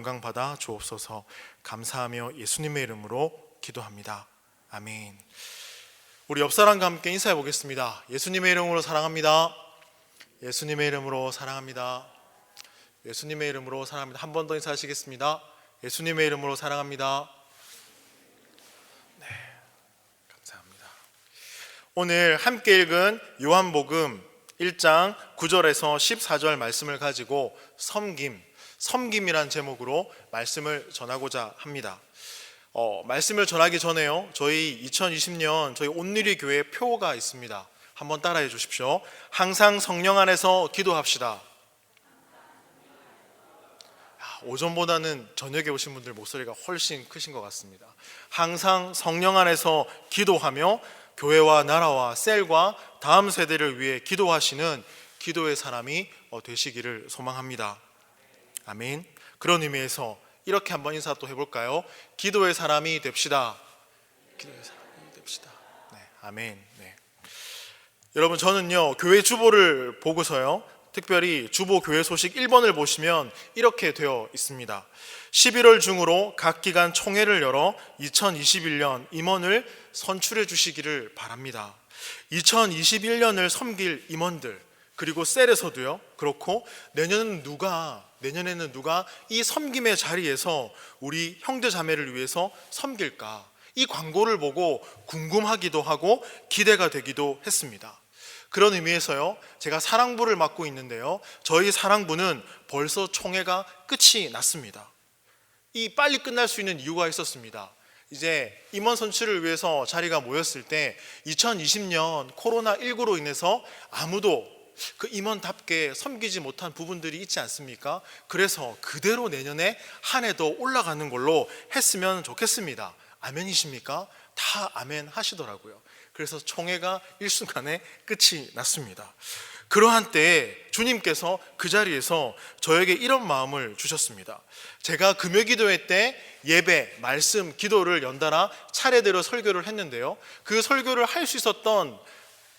영광 받아 주옵소서. 감사하며 예수님의 이름으로 기도합니다. 아멘. 우리 옆 사람과 함께 인사해 보겠습니다. 예수님의 이름으로 사랑합니다. 예수님의 이름으로 사랑합니다. 예수님의 이름으로 사랑합니다. 한 번 더 인사하시겠습니다. 예수님의 이름으로 사랑합니다. 네, 감사합니다. 오늘 함께 읽은 요한복음 1장 9절에서 14절 말씀을 가지고 섬김이란 제목으로 말씀을 전하고자 합니다. 말씀을 전하기 전에요, 저희 2020년 저희 온누리 교회 표가 있습니다. 한번 따라해 주십시오. 항상 성령 안에서 기도합시다. 오전보다는 저녁에 오신 분들 목소리가 훨씬 크신 것 같습니다. 항상 성령 안에서 기도하며 교회와 나라와 셀과 다음 세대를 위해 기도하시는 기도의 사람이 되시기를 소망합니다. 아멘. 그런 의미에서 이렇게 한번 인사 또 해볼까요? 기도의 사람이 됩시다. 기도의 사람이 됩시다. 네, 아멘. 네. 여러분, 저는요 교회 주보를 보고서요, 특별히 주보 교회 소식 1번을 보시면 이렇게 되어 있습니다. 11월 중으로 각 기간 총회를 열어 2021년 임원을 선출해 주시기를 바랍니다. 2021년을 섬길 임원들, 그리고 셀에서도요 그렇고, 내년에는 누가 이 섬김의 자리에서 우리 형제 자매를 위해서 섬길까, 이 광고를 보고 궁금하기도 하고 기대가 되기도 했습니다. 그런 의미에서요, 제가 사랑부를 맡고 있는데요, 저희 사랑부는 벌써 총회가 끝이 났습니다. 이 빨리 끝날 수 있는 이유가 있었습니다. 이제 임원 선출을 위해서 자리가 모였을 때 2020년 코로나19로 인해서 아무도 그 임원답게 섬기지 못한 부분들이 있지 않습니까? 그래서 그대로 내년에 한 해 더 올라가는 걸로 했으면 좋겠습니다. 아멘이십니까? 다 아멘 하시더라고요. 그래서 총회가 일순간에 끝이 났습니다. 그러한 때에 주님께서 그 자리에서 저에게 이런 마음을 주셨습니다. 제가 금요기도회 때 예배, 말씀, 기도를 연달아 차례대로 설교를 했는데요, 그 설교를 할 수 있었던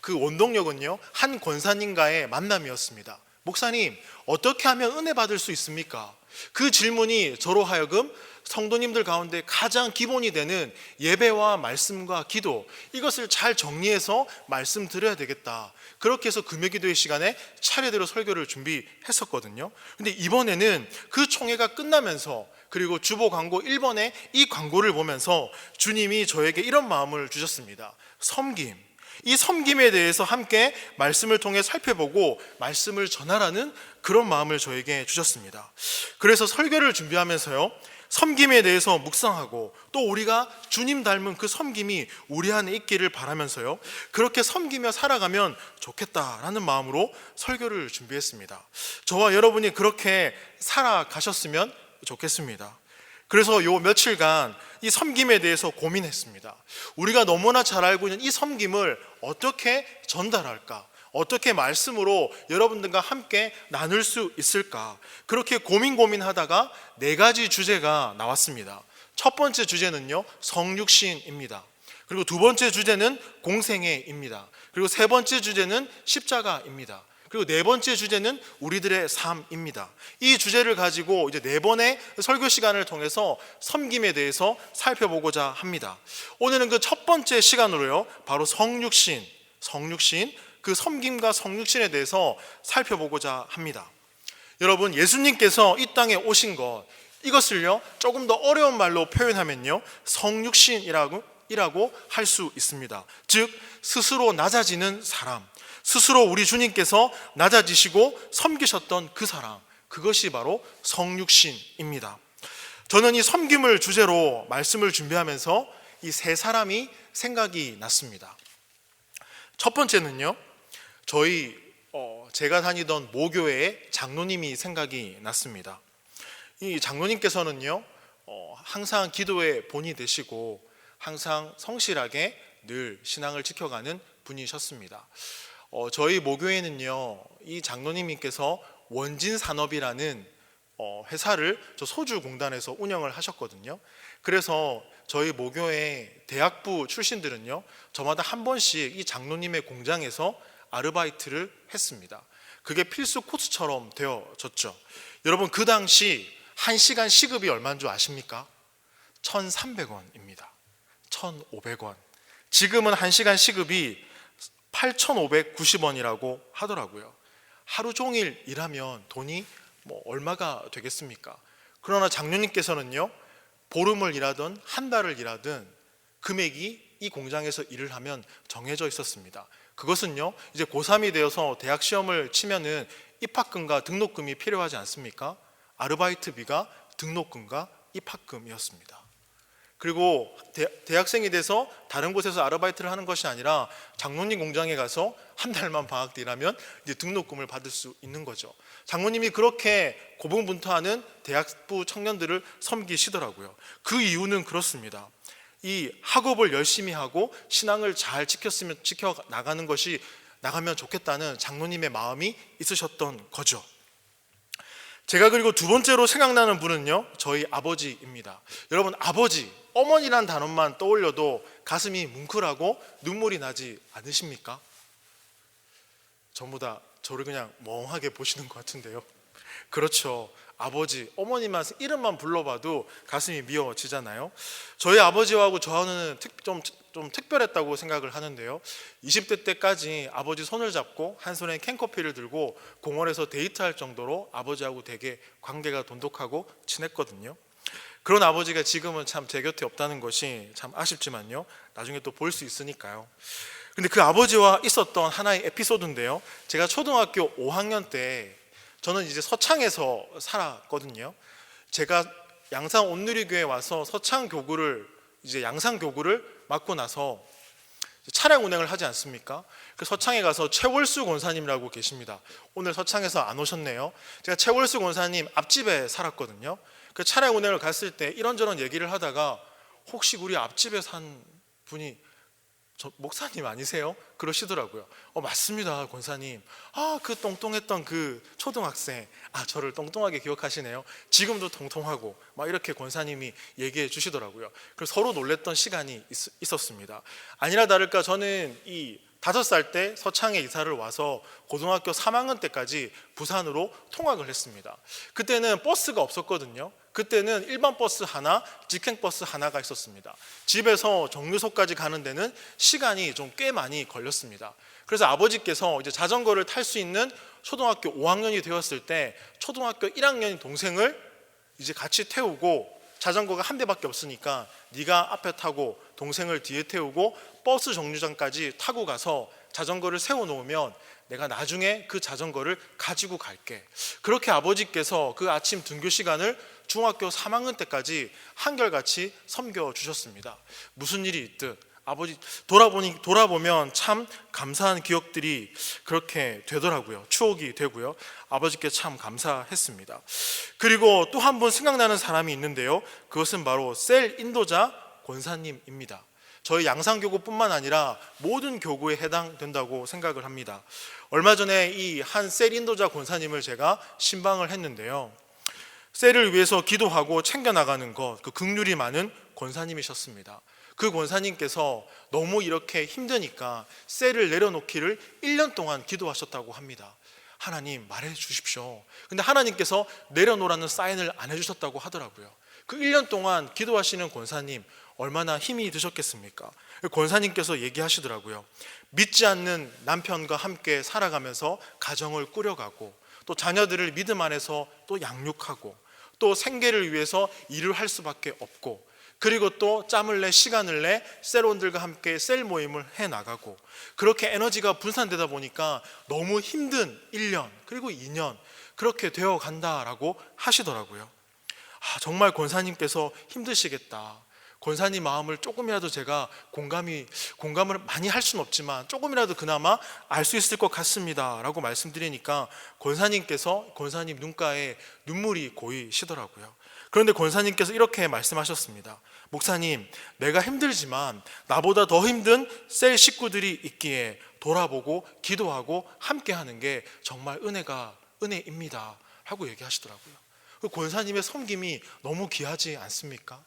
그 원동력은요, 한 권사님과의 만남이었습니다. 목사님, 어떻게 하면 은혜 받을 수 있습니까? 그 질문이 저로 하여금 성도님들 가운데 가장 기본이 되는 예배와 말씀과 기도, 이것을 잘 정리해서 말씀드려야 되겠다, 그렇게 해서 금요기도회 시간에 차례대로 설교를 준비했었거든요. 근데 이번에는 그 총회가 끝나면서, 그리고 주보 광고 1번에 이 광고를 보면서 주님이 저에게 이런 마음을 주셨습니다. 섬김, 이 섬김에 대해서 함께 말씀을 통해 살펴보고 말씀을 전하라는 그런 마음을 저에게 주셨습니다. 그래서 설교를 준비하면서요, 섬김에 대해서 묵상하고, 또 우리가 주님 닮은 그 섬김이 우리 안에 있기를 바라면서요, 그렇게 섬기며 살아가면 좋겠다라는 마음으로 설교를 준비했습니다. 저와 여러분이 그렇게 살아가셨으면 좋겠습니다. 그래서 요 며칠간 이 섬김에 대해서 고민했습니다. 우리가 너무나 잘 알고 있는 이 섬김을 어떻게 전달할까, 어떻게 말씀으로 여러분들과 함께 나눌 수 있을까, 그렇게 고민하다가 4가지 주제가 나왔습니다. 첫 번째 주제는요, 성육신입니다. 그리고 두 번째 주제는 공생애입니다. 그리고 세 번째 주제는 십자가입니다. 그리고 네 번째 주제는 우리들의 삶입니다. 이 주제를 가지고 이제 4번의 설교 시간을 통해서 섬김에 대해서 살펴보고자 합니다. 오늘은 그 첫 번째 시간으로요, 바로 성육신, 그 섬김과 성육신에 대해서 살펴보고자 합니다. 여러분, 예수님께서 이 땅에 오신 것, 이것을요 조금 더 어려운 말로 표현하면요, 성육신이라고 할 수 있습니다. 즉, 스스로 낮아지는 사람, 스스로 우리 주님께서 낮아지시고 섬기셨던 그 사람, 그것이 바로 성육신입니다. 저는 이 섬김을 주제로 말씀을 준비하면서 이 3사람이 생각이 났습니다. 첫 번째는요, 제가 다니던 모교회의 장로님이 생각이 났습니다. 이 장로님께서는요, 항상 기도에 본이 되시고 항상 성실하게 늘 신앙을 지켜가는 분이셨습니다. 저희 모교회는요, 이 장로님께서 원진산업이라는 회사를 저 소주공단에서 운영을 하셨거든요. 그래서 저희 모교회 대학부 출신들은요, 저마다 한 번씩 이 장로님의 공장에서 아르바이트를 했습니다. 그게 필수 코스처럼 되어졌죠. 여러분, 그 당시 1시간 시급이 얼마인 줄 아십니까? 1,300원입니다. 1,500원. 지금은 1시간 시급이 8,590원이라고 하더라고요. 하루 종일 일하면 돈이 얼마가 되겠습니까? 그러나 장로님께서는요, 보름을 일하든 한 달을 일하든 금액이 이 공장에서 일을 하면 정해져 있었습니다. 그것은요, 이제 고3이 되어서 대학 시험을 치면은 입학금과 등록금이 필요하지 않습니까? 아르바이트비가 등록금과 입학금이었습니다. 그리고 대학생이 돼서 다른 곳에서 아르바이트를 하는 것이 아니라 장로님 공장에 가서 한 달만 방학 때 일하면 이제 등록금을 받을 수 있는 거죠. 장로님이 그렇게 고분분투하는 대학부 청년들을 섬기시더라고요. 그 이유는 그렇습니다. 이 학업을 열심히 하고 신앙을 잘 지켜 나가는 것이 나가면 좋겠다는 장로님의 마음이 있으셨던 거죠. 제가 그리고 두 번째로 생각나는 분은요, 저희 아버지입니다. 여러분, 아버지, 어머니란 단어만 떠올려도 가슴이 뭉클하고 눈물이 나지 않으십니까? 전부 다 저를 그냥 멍하게 보시는 것 같은데요. 그렇죠. 아버지, 어머니만 이름만 불러봐도 가슴이 미어지잖아요. 저희 아버지하고 저는 좀 특별했다고 생각을 하는데요. 20대 때까지 아버지 손을 잡고 한 손에 캔커피를 들고 공원에서 데이트할 정도로 아버지하고 되게 관계가 돈독하고 친했거든요. 그런 아버지가 지금은 참 제 곁에 없다는 것이 참 아쉽지만요, 나중에 또 볼 수 있으니까요. 근데 그 아버지와 있었던 하나의 에피소드인데요, 제가 초등학교 5학년 때, 저는 이제 서창에서 살았거든요. 제가 양산 온누리교회에 와서 서창 교구를, 이제 양산 교구를 맡고 나서 차량 운행을 하지 않습니까? 그 서창에 가서 최월수 권사님이라고 계십니다. 오늘 서창에서 안 오셨네요. 제가 최월수 권사님 앞집에 살았거든요. 그 차량 운행을 갔을 때 이런저런 얘기를 하다가, 혹시 우리 앞집에 산 분이 저 목사님 아니세요? 그러시더라고요. 맞습니다, 권사님. 그 똥똥했던 그 초등학생, 저를 똥똥하게 기억하시네요. 지금도 통통하고, 막 이렇게 권사님이 얘기해 주시더라고요. 그래서 서로 놀랬던 시간이 있었습니다. 아니나 다를까 저는 이 5살 때 서창에 이사를 와서 고등학교 3학년 때까지 부산으로 통학을 했습니다. 그때는 버스가 없었거든요. 그때는 일반 버스 하나, 직행버스 하나가 있었습니다. 집에서 정류소까지 가는 데는 시간이 좀 꽤 많이 걸렸습니다. 그래서 아버지께서 이제 자전거를 탈 수 있는 초등학교 5학년이 되었을 때 초등학교 1학년인 동생을 이제 같이 태우고, 자전거가 한 대밖에 없으니까 네가 앞에 타고 동생을 뒤에 태우고 버스 정류장까지 타고 가서 자전거를 세워놓으면 내가 나중에 그 자전거를 가지고 갈게. 그렇게 아버지께서 그 아침 등교 시간을 중학교 3학년 때까지 한결같이 섬겨주셨습니다. 무슨 일이 있듯 아버지 돌아보면 참 감사한 기억들이 그렇게 되더라고요. 추억이 되고요. 아버지께 참 감사했습니다. 그리고 또 한 분 생각나는 사람이 있는데요, 그것은 바로 셀 인도자 권사님입니다. 저희 양산교구뿐만 아니라 모든 교구에 해당된다고 생각을 합니다. 얼마 전에 이 한 셀 인도자 권사님을 제가 신방을 했는데요, 셀을 위해서 기도하고 챙겨나가는 것, 그 긍휼이 많은 권사님이셨습니다. 그 권사님께서 너무 이렇게 힘드니까 셀을 내려놓기를 1년 동안 기도하셨다고 합니다. 하나님 말해 주십시오. 근데 하나님께서 내려놓으라는 사인을 안 해주셨다고 하더라고요. 그 1년 동안 기도하시는 권사님 얼마나 힘이 드셨겠습니까? 권사님께서 얘기하시더라고요. 믿지 않는 남편과 함께 살아가면서 가정을 꾸려가고, 또 자녀들을 믿음 안에서 또 양육하고, 또 생계를 위해서 일을 할 수밖에 없고, 그리고 또 짬을 내 시간을 내 셀원들과 함께 셀 모임을 해나가고, 그렇게 에너지가 분산되다 보니까 너무 힘든 1년 그리고 2년 그렇게 되어 간다라고 하시더라고요. 정말 권사님께서 힘드시겠다. 권사님 마음을 조금이라도 제가 공감을 많이 할 수는 없지만 조금이라도 그나마 알 수 있을 것 같습니다 라고 말씀드리니까 권사님 눈가에 눈물이 고이시더라고요. 그런데 권사님께서 이렇게 말씀하셨습니다. 목사님, 내가 힘들지만 나보다 더 힘든 셀 식구들이 있기에 돌아보고 기도하고 함께하는 게 정말 은혜입니다 하고 얘기하시더라고요. 그 권사님의 섬김이 너무 귀하지 않습니까?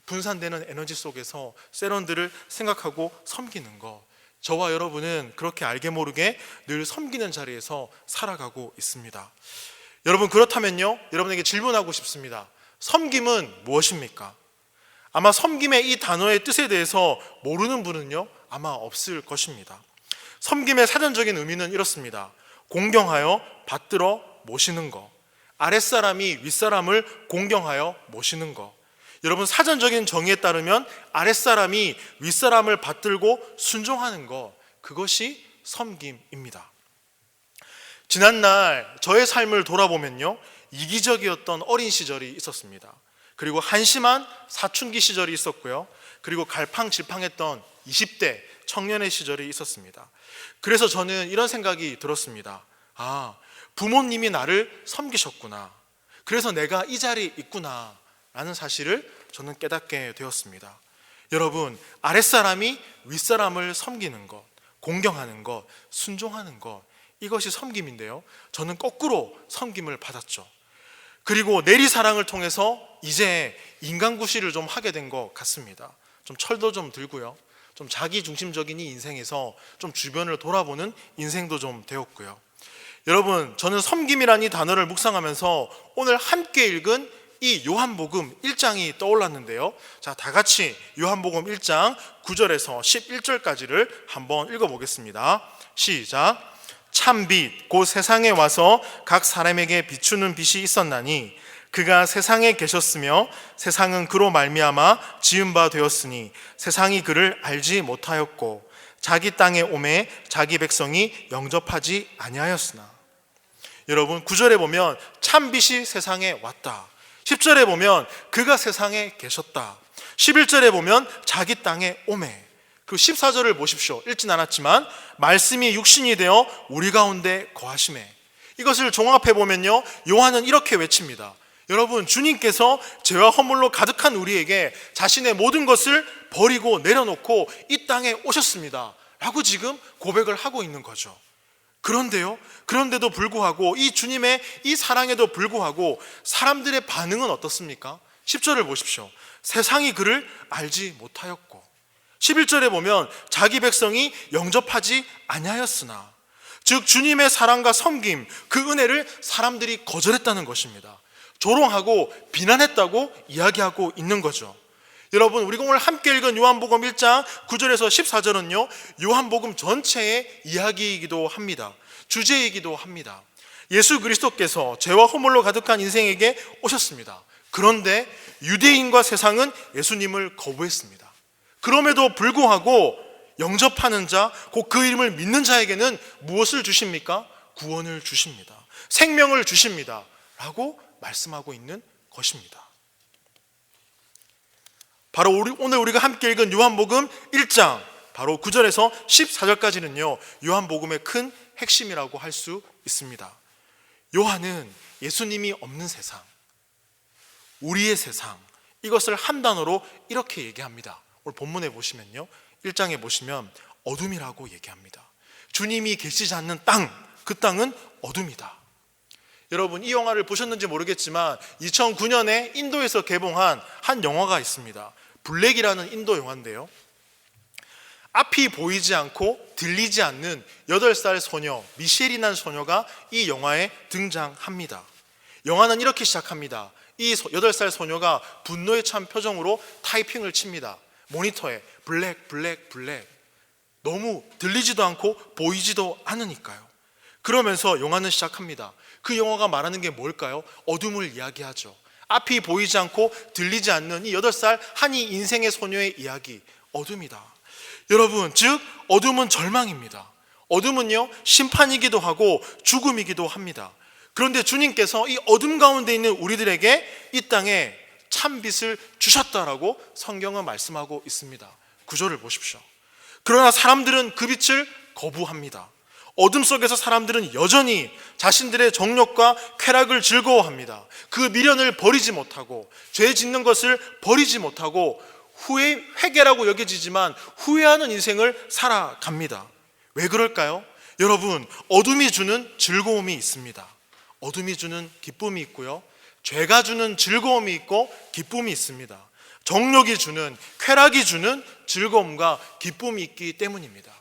분산되는 에너지 속에서 셀원들을 생각하고 섬기는 것, 저와 여러분은 그렇게 알게 모르게 늘 섬기는 자리에서 살아가고 있습니다. 여러분, 그렇다면요, 여러분에게 질문하고 싶습니다. 섬김은 무엇입니까? 아마 섬김의 이 단어의 뜻에 대해서 모르는 분은요, 아마 없을 것입니다. 섬김의 사전적인 의미는 이렇습니다. 공경하여 받들어 모시는 것, 아랫사람이 윗사람을 공경하여 모시는 것. 여러분, 사전적인 정의에 따르면 아랫사람이 윗사람을 받들고 순종하는 것, 그것이 섬김입니다. 지난날 저의 삶을 돌아보면요, 이기적이었던 어린 시절이 있었습니다. 그리고 한심한 사춘기 시절이 있었고요, 그리고 갈팡질팡했던 20대 청년의 시절이 있었습니다. 그래서 저는 이런 생각이 들었습니다. 부모님이 나를 섬기셨구나, 그래서 내가 이 자리에 있구나 라는 사실을 저는 깨닫게 되었습니다. 여러분, 아랫사람이 윗사람을 섬기는 것, 공경하는 것, 순종하는 것, 이것이 섬김인데요, 저는 거꾸로 섬김을 받았죠. 그리고 내리사랑을 통해서 이제 인간구실을 좀 하게 된 것 같습니다. 좀 철도 좀 들고요, 좀 자기중심적인 이 인생에서 좀 주변을 돌아보는 인생도 좀 되었고요. 여러분, 저는 섬김이라는 이 단어를 묵상하면서 오늘 함께 읽은 이 요한복음 1장이 떠올랐는데요, 자, 다 같이 요한복음 1장 9절에서 11절까지를 한번 읽어보겠습니다. 시작. 참빛 곧 세상에 와서 각 사람에게 비추는 빛이 있었나니 그가 세상에 계셨으며 세상은 그로 말미암아 지은 바 되었으니 세상이 그를 알지 못하였고 자기 땅에 오매 자기 백성이 영접하지 아니하였으나. 여러분, 9절에 보면 참빛이 세상에 왔다, 10절에 보면 그가 세상에 계셨다, 11절에 보면 자기 땅에 오매, 그 14절을 보십시오. 읽진 않았지만 말씀이 육신이 되어 우리 가운데 거하시매. 이것을 종합해 보면요, 요한은 이렇게 외칩니다. 여러분, 주님께서 죄와 허물로 가득한 우리에게 자신의 모든 것을 버리고 내려놓고 이 땅에 오셨습니다 라고 지금 고백을 하고 있는 거죠. 그런데도 불구하고, 이 주님의 이 사랑에도 불구하고 사람들의 반응은 어떻습니까? 10절을 보십시오. 세상이 그를 알지 못하였고, 11절에 보면 자기 백성이 영접하지 아니하였으나, 즉 주님의 사랑과 섬김, 그 은혜를 사람들이 거절했다는 것입니다. 조롱하고 비난했다고 이야기하고 있는 거죠. 여러분, 우리가 오늘 함께 읽은 요한복음 1장 9절에서 14절은요, 요한복음 전체의 이야기이기도 합니다. 주제이기도 합니다. 예수 그리스도께서 죄와 허물로 가득한 인생에게 오셨습니다. 그런데 유대인과 세상은 예수님을 거부했습니다. 그럼에도 불구하고 영접하는 자, 곧 그 이름을 믿는 자에게는 무엇을 주십니까? 구원을 주십니다. 생명을 주십니다 라고 말씀하고 있는 것입니다. 바로 오늘 우리가 함께 읽은 요한복음 1장 바로 9절에서 14절까지는요, 요한복음의 큰 핵심이라고 할 수 있습니다. 요한은 예수님이 없는 세상, 우리의 세상, 이것을 한 단어로 이렇게 얘기합니다. 오늘 본문에 보시면요, 1장에 보시면 어둠이라고 얘기합니다. 주님이 계시지 않는 땅, 그 땅은 어둠이다. 여러분, 이 영화를 보셨는지 모르겠지만 2009년에 인도에서 개봉한 한 영화가 있습니다. 블랙이라는 인도 영화인데요, 앞이 보이지 않고 들리지 않는 8살 소녀 미셸이라는 소녀가 이 영화에 등장합니다. 영화는 이렇게 시작합니다. 이 8살 소녀가 분노에 찬 표정으로 타이핑을 칩니다. 모니터에 블랙 블랙 블랙. 너무 들리지도 않고 보이지도 않으니까요. 그러면서 영화는 시작합니다. 그 영화가 말하는 게 뭘까요? 어둠을 이야기하죠. 앞이 보이지 않고 들리지 않는 이 8살 한 이 인생의 소녀의 이야기, 어둠이다. 여러분, 즉 어둠은 절망입니다. 어둠은요, 심판이기도 하고 죽음이기도 합니다. 그런데 주님께서 이 어둠 가운데 있는 우리들에게 이 땅에 참빛을 주셨다라고 성경은 말씀하고 있습니다. 9절을 보십시오. 그러나 사람들은 그 빛을 거부합니다. 어둠 속에서 사람들은 여전히 자신들의 정욕과 쾌락을 즐거워합니다. 그 미련을 버리지 못하고, 죄 짓는 것을 버리지 못하고 회개라고 여겨지지만 후회하는 인생을 살아갑니다. 왜 그럴까요? 여러분, 어둠이 주는 즐거움이 있습니다. 어둠이 주는 기쁨이 있고요, 죄가 주는 즐거움이 있고 기쁨이 있습니다. 정욕이 주는, 쾌락이 주는 즐거움과 기쁨이 있기 때문입니다.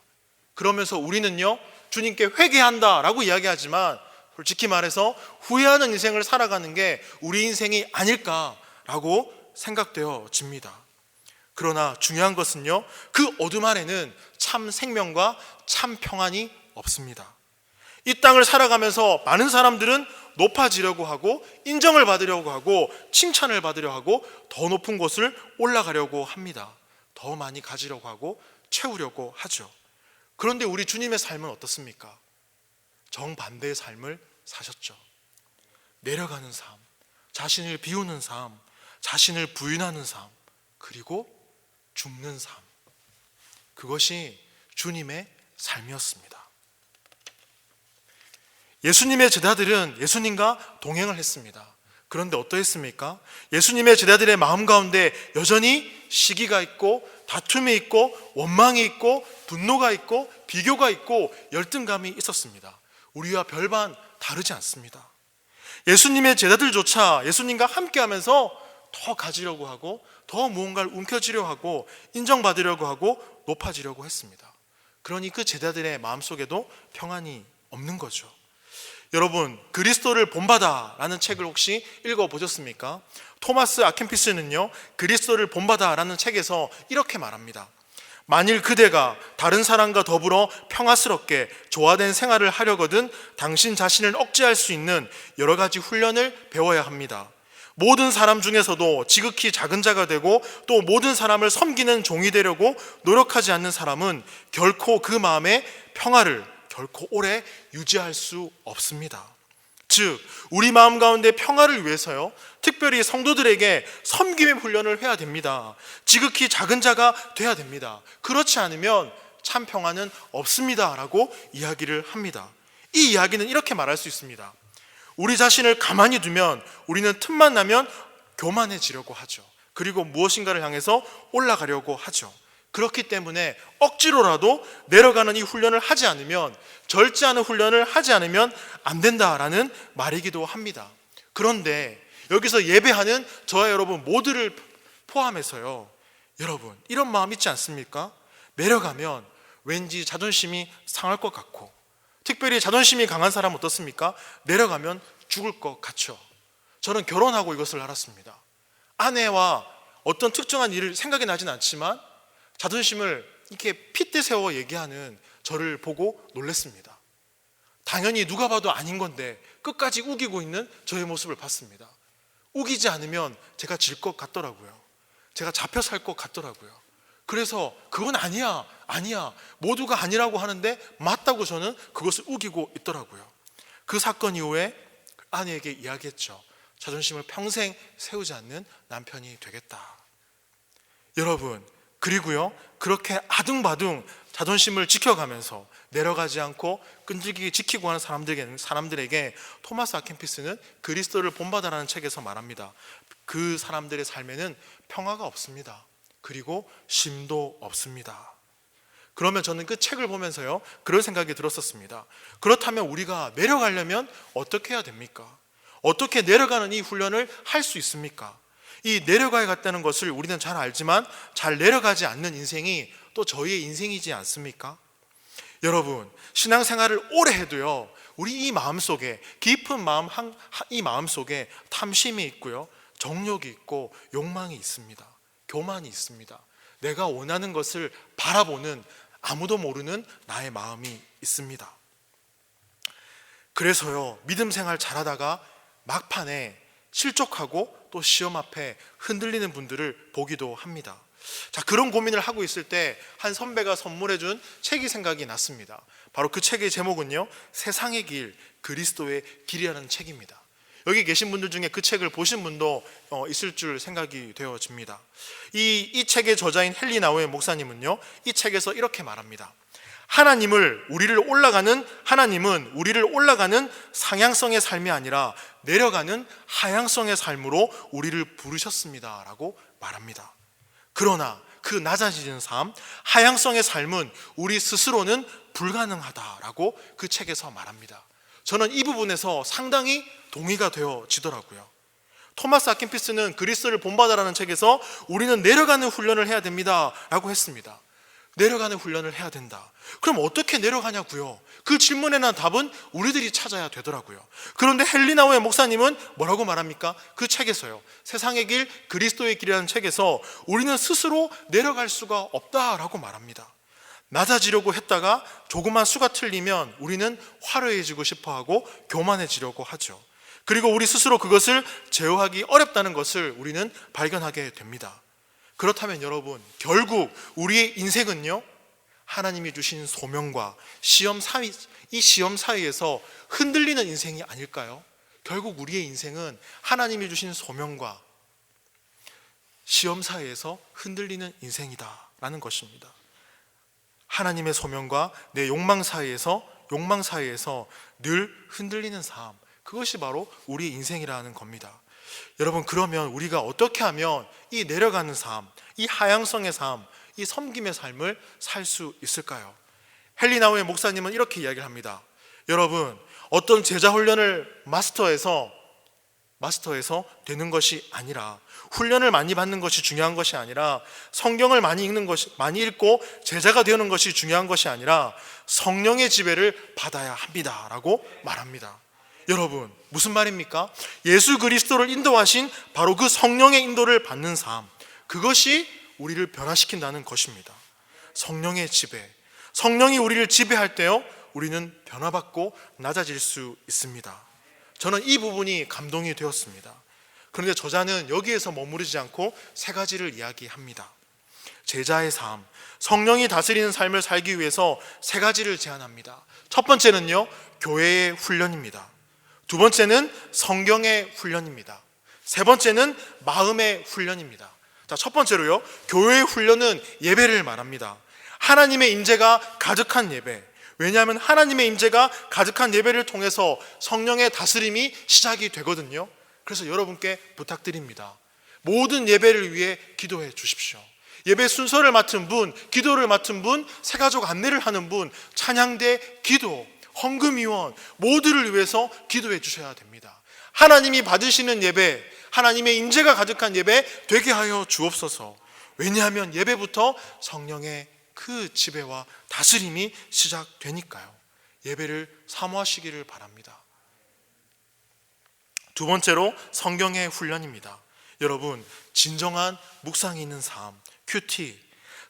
그러면서 우리는요, 주님께 회개한다라고 이야기하지만 솔직히 말해서 후회하는 인생을 살아가는 게 우리 인생이 아닐까라고 생각되어집니다. 그러나 중요한 것은요, 그 어둠 안에는 참 생명과 참 평안이 없습니다. 이 땅을 살아가면서 많은 사람들은 높아지려고 하고 인정을 받으려고 하고 칭찬을 받으려 하고 더 높은 곳을 올라가려고 합니다. 더 많이 가지려고 하고 채우려고 하죠. 그런데 우리 주님의 삶은 어떻습니까? 정반대의 삶을 사셨죠. 내려가는 삶, 자신을 비우는 삶, 자신을 부인하는 삶, 그리고 죽는 삶. 그것이 주님의 삶이었습니다. 예수님의 제자들은 예수님과 동행을 했습니다. 그런데 어떠했습니까? 예수님의 제자들의 마음 가운데 여전히 시기가 있고 다툼이 있고 원망이 있고 분노가 있고 비교가 있고 열등감이 있었습니다. 우리와 별반 다르지 않습니다. 예수님의 제자들조차 예수님과 함께하면서 더 가지려고 하고 더 무언가를 움켜쥐려 하고 인정받으려고 하고 높아지려고 했습니다. 그러니 그 제자들의 마음속에도 평안이 없는 거죠. 여러분, 그리스도를 본받아라는 책을 혹시 읽어보셨습니까? 토마스 아켄피스는요, 그리스도를 본받아라는 책에서 이렇게 말합니다. 만일 그대가 다른 사람과 더불어 평화스럽게 조화된 생활을 하려거든 당신 자신을 억제할 수 있는 여러 가지 훈련을 배워야 합니다. 모든 사람 중에서도 지극히 작은 자가 되고 또 모든 사람을 섬기는 종이 되려고 노력하지 않는 사람은 결코 그 마음의 평화를 결코 오래 유지할 수 없습니다. 즉, 우리 마음 가운데 평화를 위해서요, 특별히 성도들에게 섬김의 훈련을 해야 됩니다. 지극히 작은 자가 돼야 됩니다. 그렇지 않으면 참 평화는 없습니다 라고 이야기를 합니다. 이 이야기는 이렇게 말할 수 있습니다. 우리 자신을 가만히 두면 우리는 틈만 나면 교만해지려고 하죠. 그리고 무엇인가를 향해서 올라가려고 하죠. 그렇기 때문에 억지로라도 내려가는 이 훈련을 하지 않으면, 절제하는 훈련을 하지 않으면 안 된다라는 말이기도 합니다. 그런데 여기서 예배하는 저와 여러분 모두를 포함해서요, 여러분 이런 마음 있지 않습니까? 내려가면 왠지 자존심이 상할 것 같고, 특별히 자존심이 강한 사람은 어떻습니까? 내려가면 죽을 것 같죠. 저는 결혼하고 이것을 알았습니다. 아내와 어떤 특정한 일을 생각이 나진 않지만 자존심을 이렇게 핏대 세워 얘기하는 저를 보고 놀랐습니다. 당연히 누가 봐도 아닌 건데 끝까지 우기고 있는 저의 모습을 봤습니다. 우기지 않으면 제가 질 것 같더라고요. 제가 잡혀 살 것 같더라고요. 그래서 그건 아니야 모두가 아니라고 하는데 맞다고 저는 그것을 우기고 있더라고요. 그 사건 이후에 아내에게 이야기했죠. 자존심을 평생 세우지 않는 남편이 되겠다. 여러분, 그리고요, 그렇게 아둥바둥 자존심을 지켜가면서 내려가지 않고 끈질기게 지키고 하는 사람들에게 토마스 아켄피스는 그리스도를 본받아라는 책에서 말합니다. 그 사람들의 삶에는 평화가 없습니다. 그리고 쉼도 없습니다. 그러면 저는 그 책을 보면서요, 그런 생각이 들었었습니다. 그렇다면 우리가 내려가려면 어떻게 해야 됩니까? 어떻게 내려가는 이 훈련을 할 수 있습니까? 이 내려가야겠다는 것을 우리는 잘 알지만 잘 내려가지 않는 인생이 또 저희의 인생이지 않습니까? 여러분, 신앙생활을 오래 해도요, 우리 이 마음속에 깊은 마음, 이 마음속에 탐심이 있고요, 정욕이 있고 욕망이 있습니다. 교만이 있습니다. 내가 원하는 것을 바라보는 아무도 모르는 나의 마음이 있습니다. 그래서요, 믿음 생활 잘하다가 막판에 실족하고 또 시험 앞에 흔들리는 분들을 보기도 합니다. 자, 그런 고민을 하고 있을 때 한 선배가 선물해준 책이 생각이 났습니다. 바로 그 책의 제목은요, 세상의 길, 그리스도의 길이라는 책입니다. 여기 계신 분들 중에 그 책을 보신 분도 있을 줄 생각이 되어집니다. 이 책의 저자인 헨리 나우의 목사님은요, 이 책에서 이렇게 말합니다. 하나님은 우리를 올라가는 상향성의 삶이 아니라 내려가는 하향성의 삶으로 우리를 부르셨습니다 라고 말합니다. 그러나 그 낮아지는 삶, 하향성의 삶은 우리 스스로는 불가능하다라고 그 책에서 말합니다. 저는 이 부분에서 상당히 동의가 되어지더라고요. 토마스 아켄피스는 그리스도를 본받아라는 책에서 우리는 내려가는 훈련을 해야 됩니다 라고 했습니다. 내려가는 훈련을 해야 된다. 그럼 어떻게 내려가냐고요? 그 질문에 대한 답은 우리들이 찾아야 되더라고요. 그런데 헬리나우의 목사님은 뭐라고 말합니까? 그 책에서요, 세상의 길, 그리스도의 길이라는 책에서 우리는 스스로 내려갈 수가 없다라고 말합니다. 낮아지려고 했다가 조그만 수가 틀리면 우리는 화려해지고 싶어하고 교만해지려고 하죠. 그리고 우리 스스로 그것을 제어하기 어렵다는 것을 우리는 발견하게 됩니다. 그렇다면 여러분, 결국 우리의 인생은요, 하나님이 주신 소명과 이 시험 사이에서 흔들리는 인생이 아닐까요? 결국 우리의 인생은 하나님이 주신 소명과 시험 사이에서 흔들리는 인생이다라는 것입니다. 하나님의 소명과 내 욕망 사이에서 늘 흔들리는 삶, 그것이 바로 우리의 인생이라는 겁니다. 여러분, 그러면 우리가 어떻게 하면 이 내려가는 삶, 이 하향성의 삶, 이 섬김의 삶을 살 수 있을까요? 헬리나우의 목사님은 이렇게 이야기를 합니다. 여러분, 어떤 제자 훈련을 마스터해서 되는 것이 아니라, 훈련을 많이 받는 것이 중요한 것이 아니라, 성경을 많이 읽고 제자가 되는 것이 중요한 것이 아니라 성령의 지배를 받아야 합니다라고 말합니다. 여러분, 무슨 말입니까? 예수 그리스도를 인도하신 바로 그 성령의 인도를 받는 삶, 그것이 우리를 변화시킨다는 것입니다. 성령의 지배, 성령이 우리를 지배할 때요, 우리는 변화받고 낮아질 수 있습니다. 저는 이 부분이 감동이 되었습니다. 그런데 저자는 여기에서 머무르지 않고 세 가지를 이야기합니다. 제자의 삶, 성령이 다스리는 삶을 살기 위해서 세 가지를 제안합니다. 첫 번째는요, 교회의 훈련입니다. 두 번째는 성경의 훈련입니다. 세 번째는 마음의 훈련입니다. 자, 첫 번째로요, 교회의 훈련은 예배를 말합니다. 하나님의 임재가 가득한 예배. 왜냐하면 하나님의 임재가 가득한 예배를 통해서 성령의 다스림이 시작이 되거든요. 그래서 여러분께 부탁드립니다. 모든 예배를 위해 기도해 주십시오. 예배 순서를 맡은 분, 기도를 맡은 분, 새가족 안내를 하는 분, 찬양대, 기도, 헌금위원 모두를 위해서 기도해 주셔야 됩니다. 하나님이 받으시는 예배, 하나님의 임재가 가득한 예배 되게 하여 주옵소서. 왜냐하면 예배부터 성령의 그 지배와 다스림이 시작되니까요. 예배를 사모하시기를 바랍니다. 두 번째로 성경의 훈련입니다. 여러분, 진정한 묵상이 있는 삶, 큐티,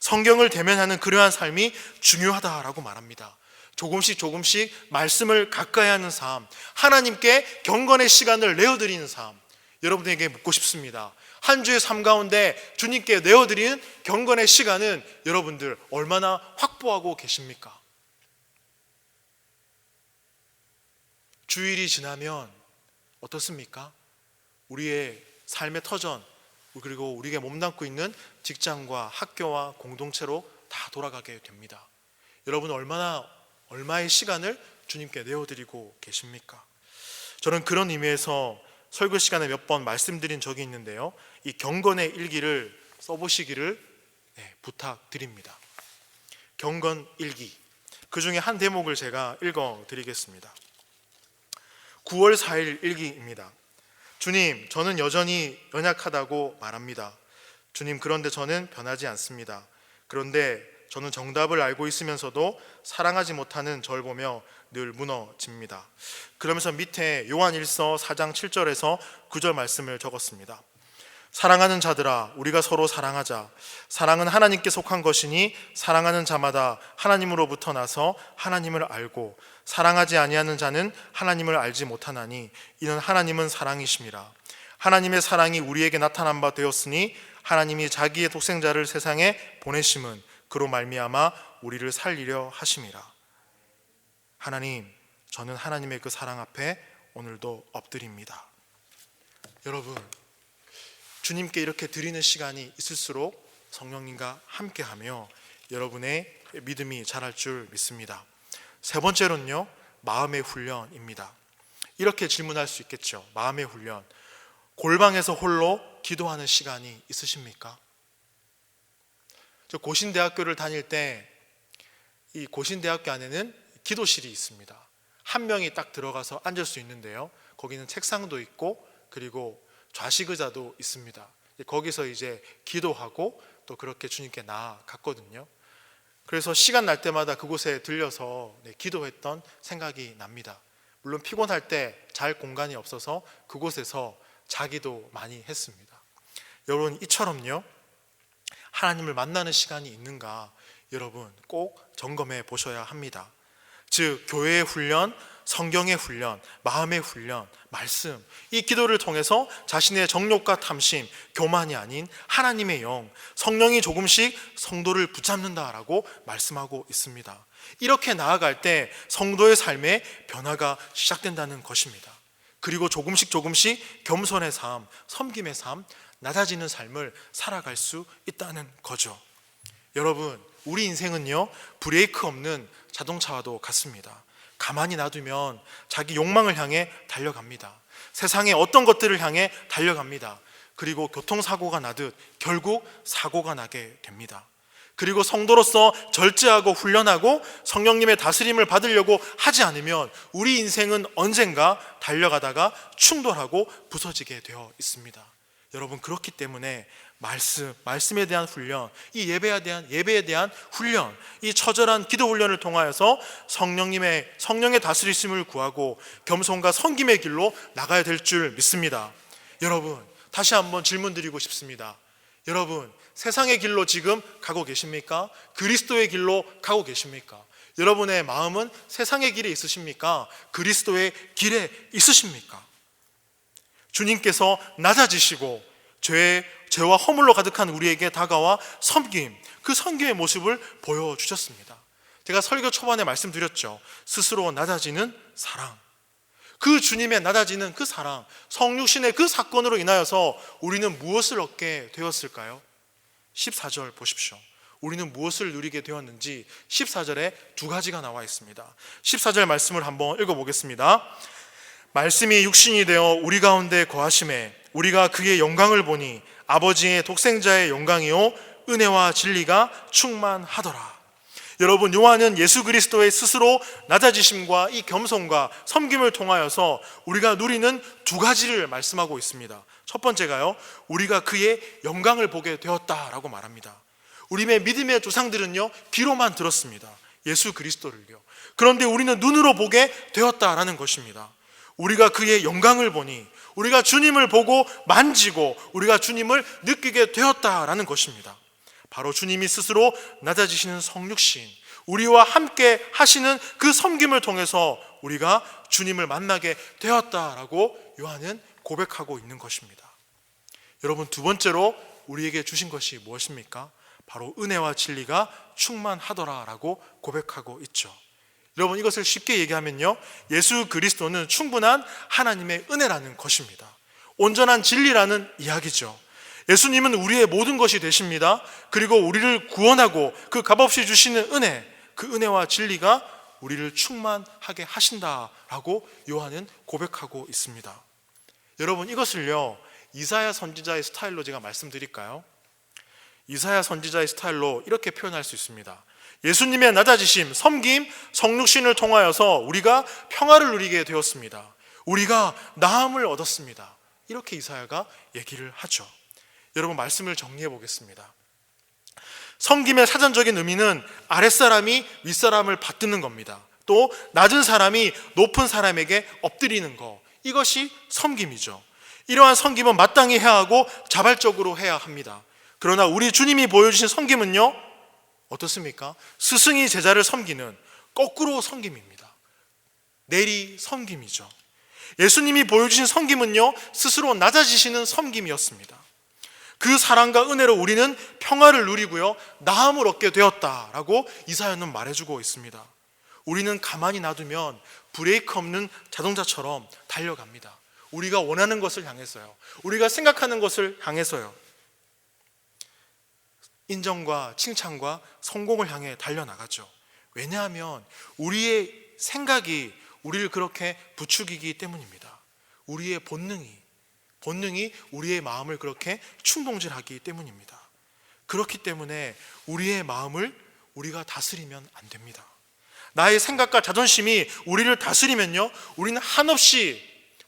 성경을 대면하는 그러한 삶이 중요하다라고 말합니다. 조금씩 말씀을 가까이 하는 삶, 하나님께 경건의 시간을 내어드리는 삶, 여러분에게 묻고 싶습니다. 한 주의 삶 가운데 주님께 내어드리는 경건의 시간은 여러분들 얼마나 확보하고 계십니까? 주일이 지나면 어떻습니까? 우리의 삶의 터전, 그리고 우리가 몸담고 있는 직장과 학교와 공동체로 다 돌아가게 됩니다. 여러분, 얼마의 시간을 주님께 내어드리고 계십니까? 저는 그런 의미에서 설교 시간에 몇 번 말씀드린 적이 있는데요, 이 경건의 일기를 써보시기를 부탁드립니다. 경건 일기, 그 중에 한 대목을 제가 읽어드리겠습니다. 9월 4일 일기입니다. 주님, 저는 여전히 연약하다고 말합니다. 주님, 그런데 저는 변하지 않습니다. 그런데 저는 정답을 알고 있으면서도 사랑하지 못하는 저를 보며 늘 무너집니다. 그러면서 밑에 요한일서 4장 7절에서 9절 말씀을 적었습니다. 사랑하는 자들아, 우리가 서로 사랑하자. 사랑은 하나님께 속한 것이니 사랑하는 자마다 하나님으로부터 나서 하나님을 알고 사랑하지 아니하는 자는 하나님을 알지 못하나니 이는 하나님은 사랑이심이라. 하나님의 사랑이 우리에게 나타난 바 되었으니 하나님이 자기의 독생자를 세상에 보내심은 그로 말미암아 우리를 살리려 하심이라. 하나님, 저는 하나님의 그 사랑 앞에 오늘도 엎드립니다. 여러분, 주님께 이렇게 드리는 시간이 있을수록 성령님과 함께하며 여러분의 믿음이 자랄 줄 믿습니다. 세 번째로는요, 마음의 훈련입니다. 이렇게 질문할 수 있겠죠. 마음의 훈련. 골방에서 홀로 기도하는 시간이 있으십니까? 저 고신대학교를 다닐 때 이 고신대학교 안에는 기도실이 있습니다. 한 명이 딱 들어가서 앉을 수 있는데요, 거기는 책상도 있고 그리고 좌식 의자도 있습니다. 거기서 이제 기도하고 또 그렇게 주님께 나아갔거든요. 그래서 시간 날 때마다 그곳에 들려서 기도했던 생각이 납니다. 물론 피곤할 때 잘 공간이 없어서 그곳에서 자기도 많이 했습니다. 여러분, 이처럼요, 하나님을 만나는 시간이 있는가 여러분 꼭 점검해 보셔야 합니다. 즉 교회의 훈련, 성경의 훈련, 마음의 훈련, 말씀, 이 기도를 통해서 자신의 정욕과 탐심, 교만이 아닌 하나님의 영, 성령이 조금씩 성도를 붙잡는다라고 말씀하고 있습니다. 이렇게 나아갈 때 성도의 삶에 변화가 시작된다는 것입니다. 그리고 조금씩 겸손의 삶, 섬김의 삶, 낮아지는 삶을 살아갈 수 있다는 거죠. 여러분, 우리 인생은요, 브레이크 없는 자동차와도 같습니다. 가만히 놔두면 자기 욕망을 향해 달려갑니다. 세상의 어떤 것들을 향해 달려갑니다. 그리고 교통사고가 나듯 결국 사고가 나게 됩니다. 그리고 성도로서 절제하고 훈련하고 성령님의 다스림을 받으려고 하지 않으면 우리 인생은 언젠가 달려가다가 충돌하고 부서지게 되어 있습니다. 여러분, 그렇기 때문에 말씀에 대한 훈련, 이 예배에 대한 훈련, 이 처절한 기도 훈련을 통하여서 성령의 다스리심을 구하고 겸손과 섬김의 길로 나가야 될 줄 믿습니다. 여러분, 다시 한번 질문 드리고 싶습니다. 여러분, 세상의 길로 지금 가고 계십니까? 그리스도의 길로 가고 계십니까? 여러분의 마음은 세상의 길에 있으십니까? 그리스도의 길에 있으십니까? 주님께서 낮아지시고 죄와 허물로 가득한 우리에게 다가와 섬김, 그 섬김의 모습을 보여주셨습니다. 제가 설교 초반에 말씀드렸죠. 스스로 낮아지는 사랑, 그 주님의 낮아지는 그 사랑, 성육신의 그 사건으로 인하여서 우리는 무엇을 얻게 되었을까요? 14절 보십시오. 우리는 무엇을 누리게 되었는지 14절에 두 가지가 나와 있습니다. 14절 말씀을 한번 읽어보겠습니다. 말씀이 육신이 되어 우리 가운데 거하심에 우리가 그의 영광을 보니 아버지의 독생자의 영광이요 은혜와 진리가 충만하더라. 여러분, 요한은 예수 그리스도의 스스로 낮아지심과 이 겸손과 섬김을 통하여서 우리가 누리는 두 가지를 말씀하고 있습니다. 첫 번째가요, 우리가 그의 영광을 보게 되었다라고 말합니다. 우리의 믿음의 조상들은요, 귀로만 들었습니다. 예수 그리스도를요. 그런데 우리는 눈으로 보게 되었다라는 것입니다. 우리가 그의 영광을 보니, 우리가 주님을 보고 만지고 우리가 주님을 느끼게 되었다라는 것입니다. 바로 주님이 스스로 낮아지시는 성육신, 우리와 함께 하시는 그 섬김을 통해서 우리가 주님을 만나게 되었다라고 요한은 고백하고 있는 것입니다. 여러분, 두 번째로 우리에게 주신 것이 무엇입니까? 바로 은혜와 진리가 충만하더라라고 고백하고 있죠. 여러분, 이것을 쉽게 얘기하면요, 예수 그리스도는 충분한 하나님의 은혜라는 것입니다. 온전한 진리라는 이야기죠. 예수님은 우리의 모든 것이 되십니다. 그리고 우리를 구원하고 그 값없이 주시는 은혜, 그 은혜와 진리가 우리를 충만하게 하신다라고 요한은 고백하고 있습니다. 여러분, 이것을요, 이사야 선지자의 스타일로 제가 말씀드릴까요? 이사야 선지자의 스타일로 이렇게 표현할 수 있습니다. 예수님의 낮아지심, 섬김, 성육신을 통하여서 우리가 평화를 누리게 되었습니다. 우리가 나음을 얻었습니다. 이렇게 이사야가 얘기를 하죠. 여러분, 말씀을 정리해 보겠습니다. 섬김의 사전적인 의미는 아랫사람이 윗사람을 받드는 겁니다. 또 낮은 사람이 높은 사람에게 엎드리는 것, 이것이 섬김이죠. 이러한 섬김은 마땅히 해야 하고 자발적으로 해야 합니다. 그러나 우리 주님이 보여주신 섬김은요, 어떻습니까? 스승이 제자를 섬기는 거꾸로 섬김입니다. 내리 섬김이죠. 예수님이 보여주신 섬김은요, 스스로 낮아지시는 섬김이었습니다. 그 사랑과 은혜로 우리는 평화를 누리고요, 나음을 얻게 되었다라고 이사야는 말해주고 있습니다. 우리는 가만히 놔두면 브레이크 없는 자동차처럼 달려갑니다. 우리가 원하는 것을 향해서요, 우리가 생각하는 것을 향해서요, 인정과 칭찬과 성공을 향해 달려나가죠. 왜냐하면 우리의 생각이 우리를 그렇게 부추기기 때문입니다. 우리의 본능이 우리의 마음을 그렇게 충동질하기 때문입니다. 그렇기 때문에 우리의 마음을 우리가 다스리면 안 됩니다. 나의 생각과 자존심이 우리를 다스리면요, 우리는 한없이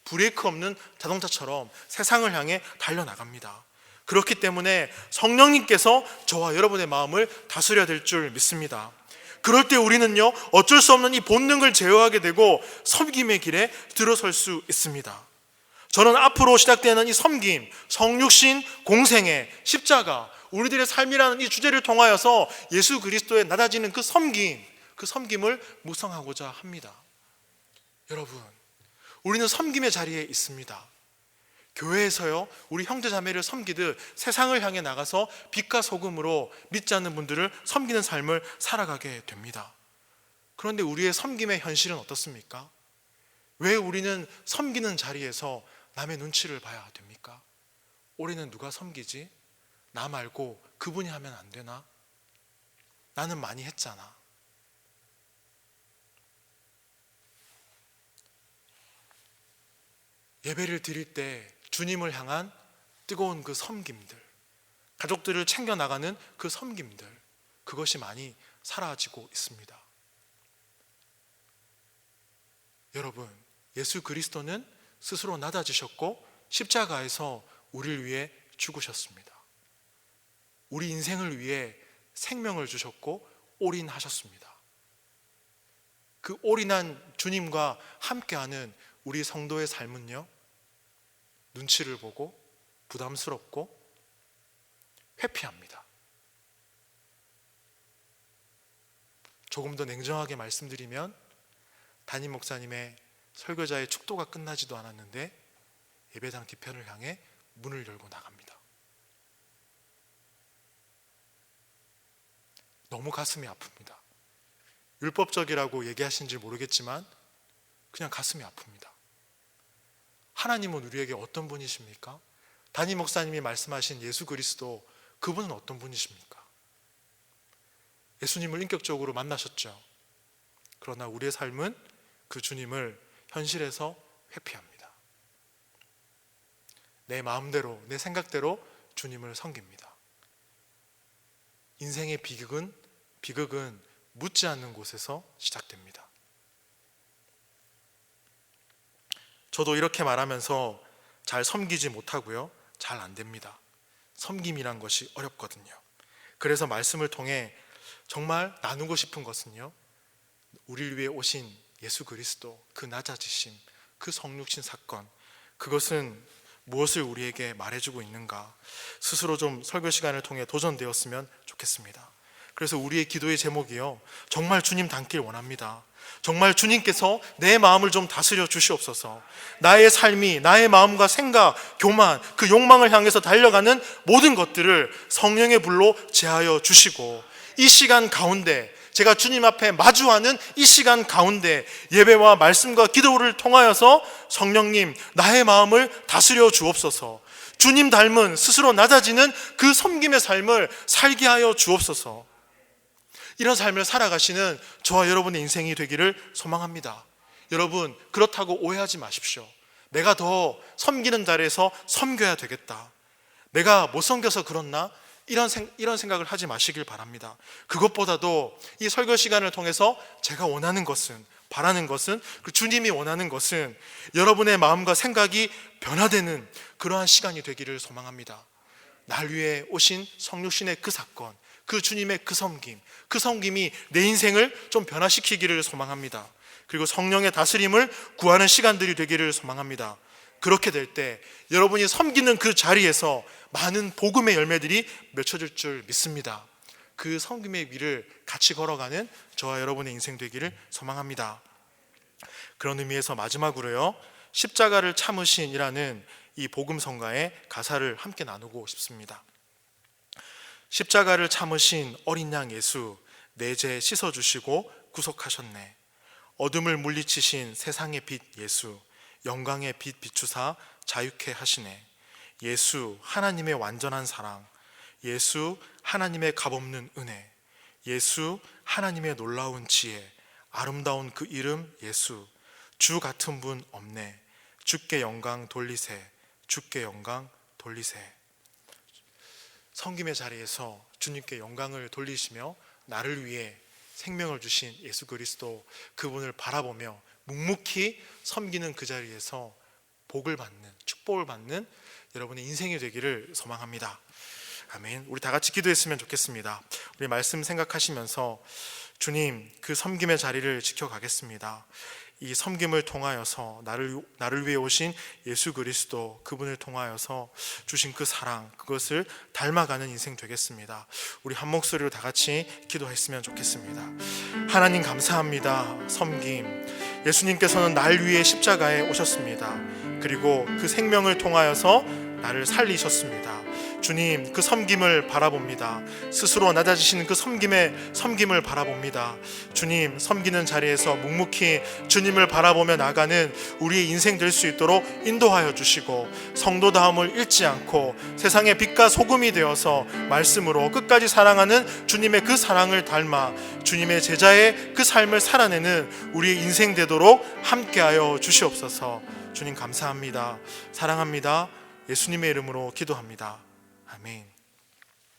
브레이크 없는 자동차처럼 세상을 향해 달려나갑니다. 그렇기 때문에 성령님께서 저와 여러분의 마음을 다스려야 될 줄 믿습니다. 그럴 때 우리는요, 어쩔 수 없는 이 본능을 제어하게 되고 섬김의 길에 들어설 수 있습니다. 저는 앞으로 시작되는 이 섬김, 성육신, 공생애, 십자가, 우리들의 삶이라는 이 주제를 통하여서 예수 그리스도에 낮아지는 그 섬김을 묵상하고자 합니다. 여러분, 우리는 섬김의 자리에 있습니다. 교회에서요, 우리 형제자매를 섬기듯 세상을 향해 나가서 빛과 소금으로 믿지 않는 분들을 섬기는 삶을 살아가게 됩니다. 그런데 우리의 섬김의 현실은 어떻습니까? 왜 우리는 섬기는 자리에서 남의 눈치를 봐야 됩니까? 올해는 누가 섬기지? 나 말고 그분이 하면 안 되나? 나는 많이 했잖아. 예배를 드릴 때 주님을 향한 뜨거운 그 섬김들, 가족들을 챙겨나가는 그 섬김들, 그것이 많이 사라지고 있습니다. 여러분, 예수 그리스도는 스스로 낮아지셨고 십자가에서 우리를 위해 죽으셨습니다. 우리 인생을 위해 생명을 주셨고 올인하셨습니다. 그 올인한 주님과 함께하는 우리 성도의 삶은요, 눈치를 보고 부담스럽고 회피합니다. 조금 더 냉정하게 말씀드리면 담임 목사님의 설교자의 축도가 끝나지도 않았는데 예배당 뒤편을 향해 문을 열고 나갑니다. 너무 가슴이 아픕니다. 율법적이라고 얘기하신지 모르겠지만 그냥 가슴이 아픕니다. 하나님은 우리에게 어떤 분이십니까? 담임 목사님이 말씀하신 예수 그리스도, 그분은 어떤 분이십니까? 예수님을 인격적으로 만나셨죠. 그러나 우리의 삶은 그 주님을 현실에서 회피합니다. 내 마음대로, 내 생각대로 주님을 섬깁니다. 인생의 비극은 묻지 않는 곳에서 시작됩니다. 저도 이렇게 말하면서 잘 섬기지 못하고요, 잘 안 됩니다. 섬김이란 것이 어렵거든요. 그래서 말씀을 통해 정말 나누고 싶은 것은요, 우리를 위해 오신 예수 그리스도, 그 낮아지심, 그 성육신 사건, 그것은 무엇을 우리에게 말해주고 있는가, 스스로 좀 설교 시간을 통해 도전되었으면 좋겠습니다. 그래서 우리의 기도의 제목이요, 정말 주님 닮길 원합니다. 정말 주님께서 내 마음을 좀 다스려 주시옵소서. 나의 삶이, 나의 마음과 생각, 교만, 그 욕망을 향해서 달려가는 모든 것들을 성령의 불로 제하여 주시고, 이 시간 가운데, 제가 주님 앞에 마주하는 이 시간 가운데 예배와 말씀과 기도를 통하여서 성령님, 나의 마음을 다스려 주옵소서. 주님 닮은, 스스로 낮아지는 그 섬김의 삶을 살게 하여 주옵소서. 이런 삶을 살아가시는 저와 여러분의 인생이 되기를 소망합니다. 여러분, 그렇다고 오해하지 마십시오. 내가 더 섬기는 자리에서 섬겨야 되겠다, 내가 못 섬겨서 그렇나, 이런 생각을 하지 마시길 바랍니다. 그것보다도 이 설교 시간을 통해서 제가 원하는 것은, 바라는 것은, 그 주님이 원하는 것은 여러분의 마음과 생각이 변화되는 그러한 시간이 되기를 소망합니다. 날 위해 오신 성육신의 그 사건, 그 주님의 그 섬김이 내 인생을 좀 변화시키기를 소망합니다. 그리고 성령의 다스림을 구하는 시간들이 되기를 소망합니다. 그렇게 될 때 여러분이 섬기는 그 자리에서 많은 복음의 열매들이 맺혀질 줄 믿습니다. 그 섬김의 길을 같이 걸어가는 저와 여러분의 인생 되기를 소망합니다. 그런 의미에서 마지막으로요, 십자가를 참으신이라는 이 복음성가의 가사를 함께 나누고 싶습니다. 십자가를 참으신 어린 양 예수, 내 죄 씻어주시고 구속하셨네. 어둠을 물리치신 세상의 빛 예수, 영광의 빛 비추사 자유케 하시네. 예수, 하나님의 완전한 사랑, 예수, 하나님의 값없는 은혜, 예수, 하나님의 놀라운 지혜, 아름다운 그 이름 예수, 주 같은 분 없네. 주께 영광 돌리세, 주께 영광 돌리세. 섬김의 자리에서 주님께 영광을 돌리시며 나를 위해 생명을 주신 예수 그리스도, 그분을 바라보며 묵묵히 섬기는 그 자리에서 복을 받는, 축복을 받는 여러분의 인생이 되기를 소망합니다. 아멘. 우리 다 같이 기도했으면 좋겠습니다. 우리 말씀 생각하시면서 주님, 그 섬김의 자리를 지켜가겠습니다. 이 섬김을 통하여서 나를 위해 오신 예수 그리스도, 그분을 통하여서 주신 그 사랑, 그것을 닮아가는 인생 되겠습니다. 우리 한 목소리로 다 같이 기도했으면 좋겠습니다. 하나님 감사합니다. 섬김, 예수님께서는 날 위해 십자가에 오셨습니다. 그리고 그 생명을 통하여서 나를 살리셨습니다. 주님, 그 섬김을 바라봅니다. 스스로 낮아지시는 그 섬김을 바라봅니다. 주님, 섬기는 자리에서 묵묵히 주님을 바라보며 나가는 우리의 인생 될 수 있도록 인도하여 주시고, 성도다움을 잃지 않고 세상의 빛과 소금이 되어서 말씀으로 끝까지 사랑하는 주님의 그 사랑을 닮아 주님의 제자의 그 삶을 살아내는 우리의 인생 되도록 함께하여 주시옵소서. 주님 감사합니다. 사랑합니다. 예수님의 이름으로 기도합니다. 아멘.